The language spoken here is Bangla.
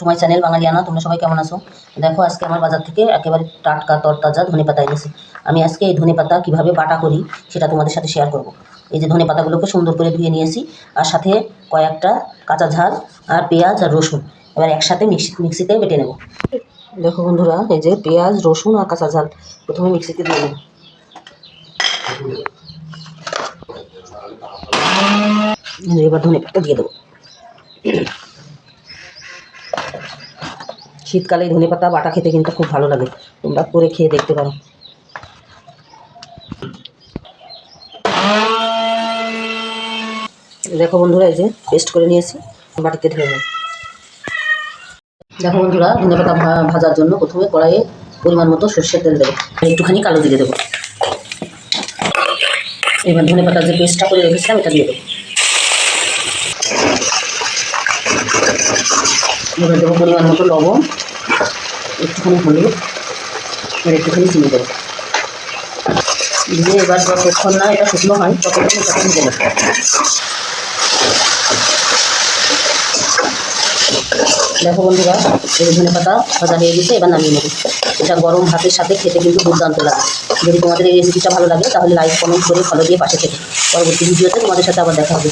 To my channel বাঙালিয়ানা। তোমরা সবাই কেমন আছো? দেখো, আজকে আমার বাজার থেকে একেবারে টাটকা তরতাজা ধনেপাতা এনেছি। আমি আজকে এই ধনেপাতা কীভাবে বাটা করি সেটা তোমাদের সাথে শেয়ার করব। এই যে ধনেপাতাগুলোকে সুন্দর করে ধুয়ে নিয়েছি, আর সাথে কয়েকটা কাঁচা ঝাল আর পেঁয়াজ আর রসুন এবার একসাথে মিক্সিতে বেটে নেব। দেখো বন্ধুরা, এই যে পেঁয়াজ, রসুন আর কাঁচা ঝাল প্রথমে মিক্সিতে দিয়ে নেব। এবার ধনেপাতা দিয়ে দেবো। শীতকালে ধনেপাতা বাটা খেতে কিন্তু খুব ভালো লাগে, তোমরা করে খেয়ে দেখতে পারো। দেখো বন্ধুরা, এই যে পেস্ট করে নিয়েছি, বাটিতে ঢেলে নেব। দেখো বন্ধুরা, ধনেপাতা ভাজার জন্য প্রথমে কড়াইয়ে পরিমাণ মতো সর্ষের তেল দেবো, একটুখানি কালো জিরে দেবো। এবার ধনেপাতার যে পেস্টটা করে রেখেছিলাম এটা দিয়ে দেবো। এবার দেবো পরিমাণ মতো লবণ, একটুখানি হলুদ আর একটুখানি চিনি দেবো। দিয়ে এবার যতক্ষণ না এটা শুকনো হয় ততক্ষণ এটাকে ভেজে নেব। দেখো বন্ধুরা, এই ধনেপাতা ভাজা হয়ে গেছে, এবার নামিয়ে নেব। এটা গরম ভাতের সাথে খেতে কিন্তু দুর্দান্ত লাগে। যদি তোমাদের এই রেসিপিটা ভালো লাগে তাহলে লাইক, কমেন্ট করে ফলো দিয়ে পাশে থেকে পরবর্তী ভিডিওতে তোমাদের সাথে আবার দেখা হবে।